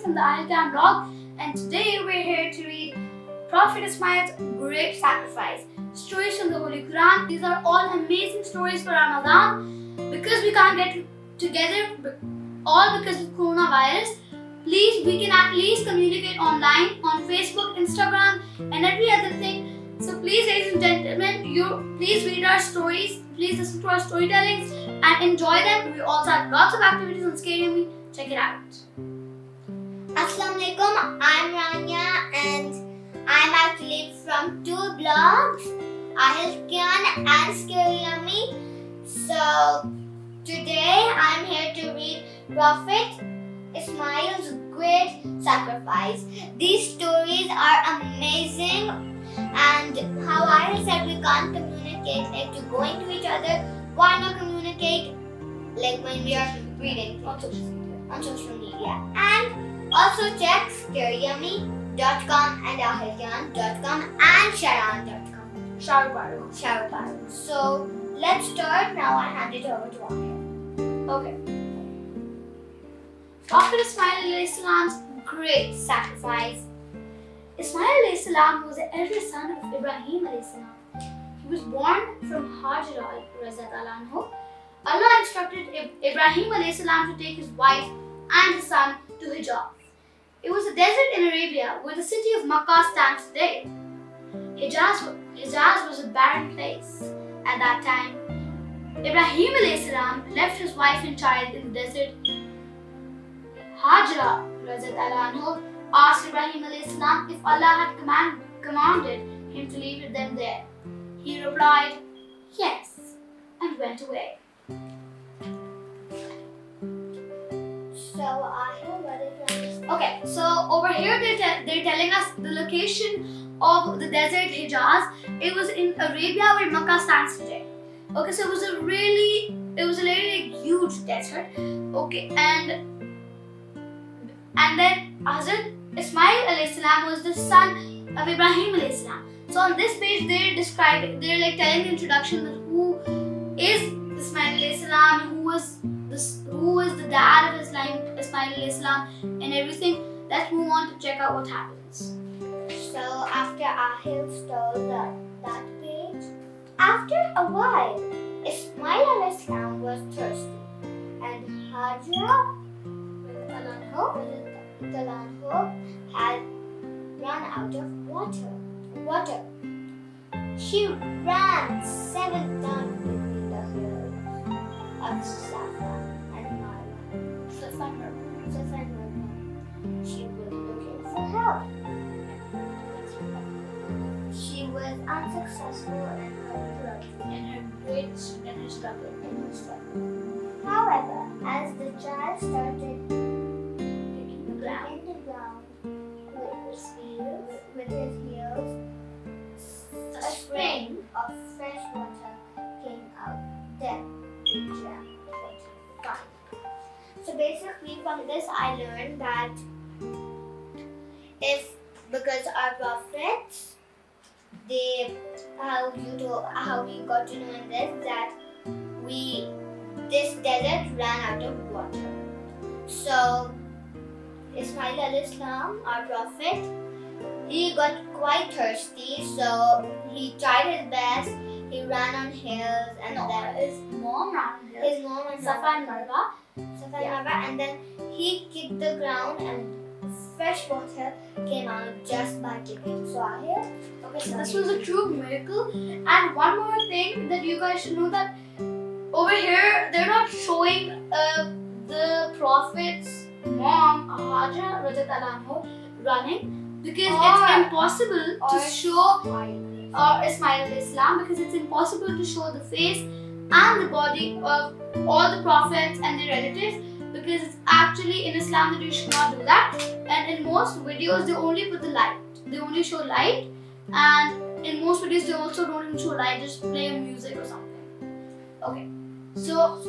from the Aahil blog, and today we're here to read Prophet Ismail's Great Sacrifice, stories from the Holy Quran. These are all amazing stories for Ramadan. Because we can't get together, all because of coronavirus, please, we can at least communicate online on Facebook, Instagram, and every other thing. So please, ladies and gentlemen, please read our stories, please listen to our storytellings and enjoy them. We also have lots of activities on ScaryAmmi. Check it out. Assalamu alaikum, I'm Rania and I'm actually from two blogs, Aahil and ScaryAmmi. So today I'm here to read Prophet Ismail's Great Sacrifice. These stories are amazing, and how Aahil said we can't communicate like to going to each other. Why not communicate like when we are reading on social media? And also check ScaryAmmi.com and Aahil.com and Sharan.com. Sharan. So let's start now. I hand it over to Aahil. Okay. Prophet Ismail's Great Sacrifice. Ismail was the eldest son of Ibrahim. He was born from Hazrat Ismail. Allah instructed Ibrahim to take his wife and his son to Hijaz. It was a desert in Arabia where the city of Makkah stands today. Hijaz was a barren place. At that time, Ibrahim left his wife and child in the desert. Hajra asked Ibrahim if Allah had commanded him to leave them there. He replied, yes, and went away. So Aahil, what is your understanding? Okay, so over here they're telling us the location of the desert Hijaz. It was in Arabia where Makkah stands today. Okay, so it was a really huge desert. Okay, and then Hazrat Ismail was the son of Ibrahim. So on this page they're telling the introduction that who is Ismail, who is the dad of Ismail and everything. Let's move on to check out what happens. So after Aahil stole that page, after a while, Ismail was thirsty, and Hajra had run out of water. She ran 7 times between the hills of Safa and Marwa. She was looking for help. She was unsuccessful in her struggle. However, as the child started kicking the ground with his heels, a spring of fresh water came out. Then he drank the water. So basically from this I learned that because our prophets, how we got to know in this that this desert ran out of water. So Ismail our prophet, he got quite thirsty, so he tried his best. He ran on hills and then his mom ran on hills. His mom and Safa and Marwa. And then he kicked the ground and fresh water came out just by kicking. So Aahil. Okay, so this was a true miracle. And one more thing that you guys should know, that over here they're not showing the Prophet's mom, Hajra running, because it's impossible to show Ismail because it's impossible to show the face and the body of all the prophets and their relatives, because it's actually in Islam that you should not do that. And in most videos they only put the light. They only show light, and in most videos they also don't even show light, just play music or something. Okay, so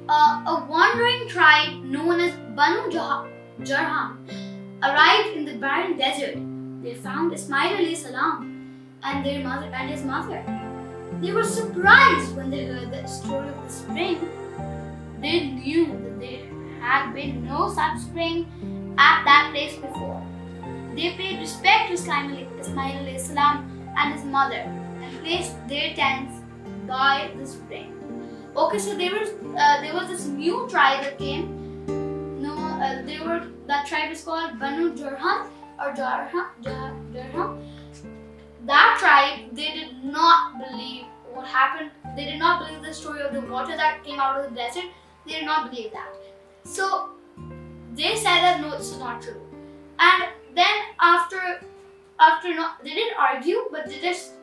a wandering tribe known as Banu Jarham arrived in the barren desert. They found Ismail and his mother. They were surprised when they heard the story of the spring. They knew that they had been no such spring at that place before. They paid respect to Ismail alayhi salam and his mother and placed their tents by the spring. Okay, so there was this new tribe that came. No, that tribe is called Banu Jurham or Jurham. That tribe, they did not believe what happened. They did not believe the story of the water that came out of the desert. They did not believe that. So they said that no, this is not true. And then after they didn't argue, but they just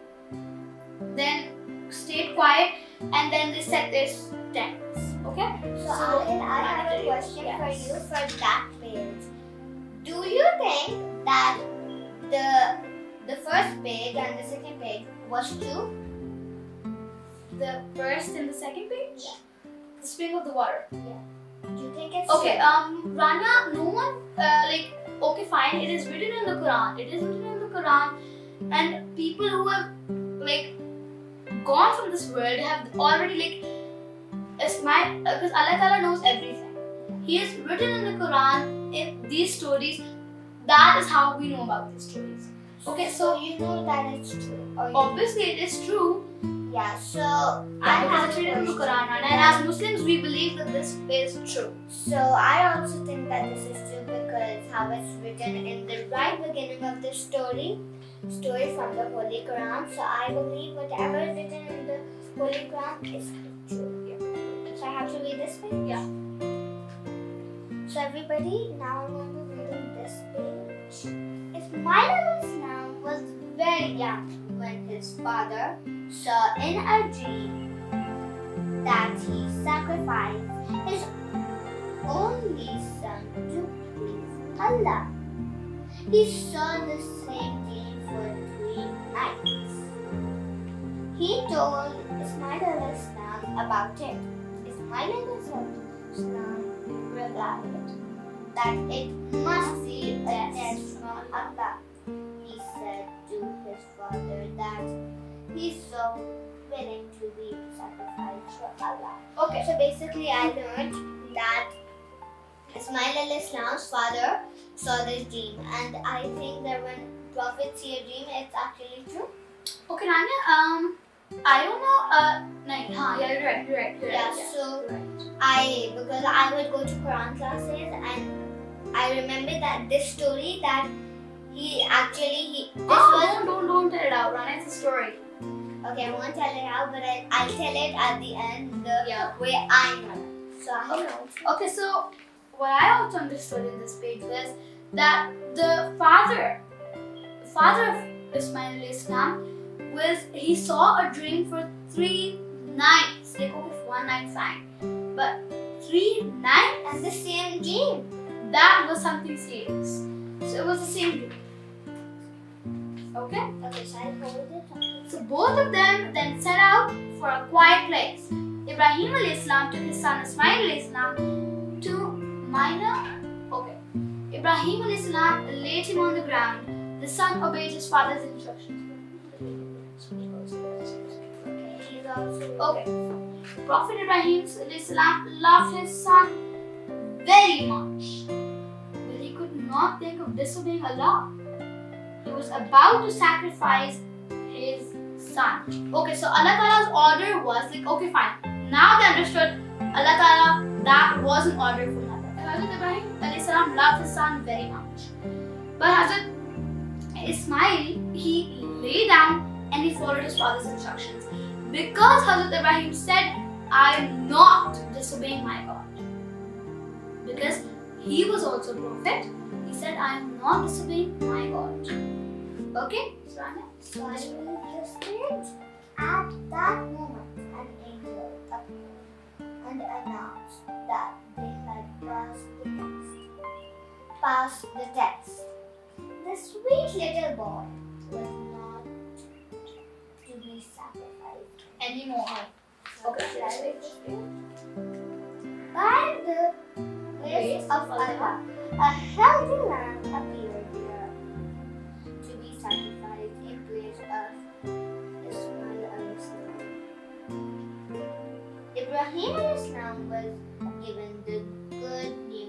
then stayed quiet and then they set their tents. Okay? So I have a question for you for that page. Do you think that the first page and the second page was true? The first and the second page? Yeah. The spring of the water. Yeah. Do you think it's okay? true? Rania, no one okay, fine. It is written in the Quran. It is written in the Quran, and people who have gone from this world have already because Allah Ta'ala knows everything. He has written in the Quran in these stories. That is how we know about these stories. Okay, so you know that it's true. Obviously, it is true. Yeah, so I have written in the Quran, and as Muslims, we believe that this is true. So I also think that this is true because how it's written in the right beginning of the story from the Holy Quran. So I believe whatever is written in the Holy Quran is true. Yeah. So I have to read this page? Yeah. So everybody, now I'm going to read this page. Ismail was very young when his father saw in a dream that he sacrificed his only son to please Allah. He saw the same dream for 3 nights. He told Ismail about it. Ismail replied that it must be a test from Allah. He said to his father that he's so willing to be sacrificed for Allah. Okay, so basically I learned that Ismail's father saw this dream, and I think that when prophets see a dream, it's actually true. Okay, Rania, I don't know. Yeah, you're right. Yeah, so because I would go to Quran classes, and I remember that this story that don't tell it out, Rania. It's a story. Okay, I won't tell it out, but I'll tell it at the end the way I know. So I know. Okay, so what I also understood in this page was that the father of Ismail Islam he saw a dream for 3 nights. Like, okay, 1 night fine, but 3 nights and the same dream. That was something serious. So it was the same dream. Okay. Okay, so I hold it. So both of them then set out for a quiet place. Ibrahim alayhi salam took his son Ismail alayhi salam to Mina. Okay. Ibrahim alayhi salam laid him on the ground. The son obeyed his father's instructions. Okay. Prophet Ibrahim alayhi salam loved his son very much, but he could not think of disobeying Allah. He was about to sacrifice his son. Okay, so Allah Ta'ala's order was like, okay, fine. Now they understood Allah Ta'ala, that was an order from Allah. Hazrat Ibrahim alayhi salam loved his son very much. But Hazrat Ismail, he lay down and he followed his father's instructions. Because Hazrat Ibrahim said, I am not disobeying my God. Because he was also a prophet, he said, I am not disobeying my God. Okay? So I read this page. At that moment, an angel appeared and announced that they had passed the test. The sweet little boy was not to be sacrificed anymore. Okay, should I read this page? By the grace of Allah, a healthy lamb appeared there to be sacrificed in place of Ismail alayhi salam. Ibrahim alayhi salam was given the good news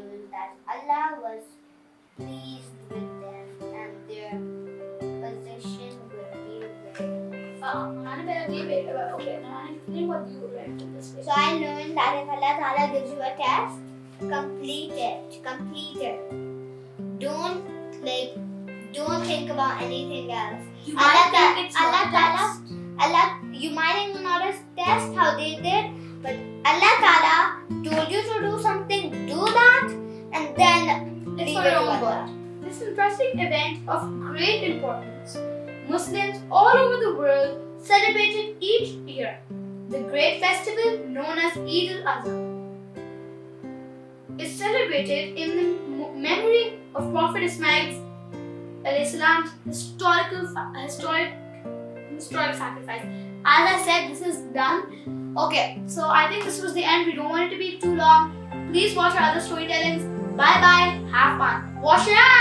Okay, now explain what you learned in this way. So I learned that if Allah Ta'ala gives you a test, complete it. Don't think about anything else. You might think it's not a test. You might think not a test how they did, but Allah Ta'ala told you to do something, do that, and then It's leave for it your to own Allah. good. This interesting event of great importance, Muslims all over the world celebrated each year. The great festival known as Eid al-Adha is celebrated in the memory of Prophet Ismail's historic sacrifice. As I said, this is done. Okay, so I think this was the end. We don't want it to be too long. Please watch our other storytellings. Bye bye. Have fun. Wash your hands.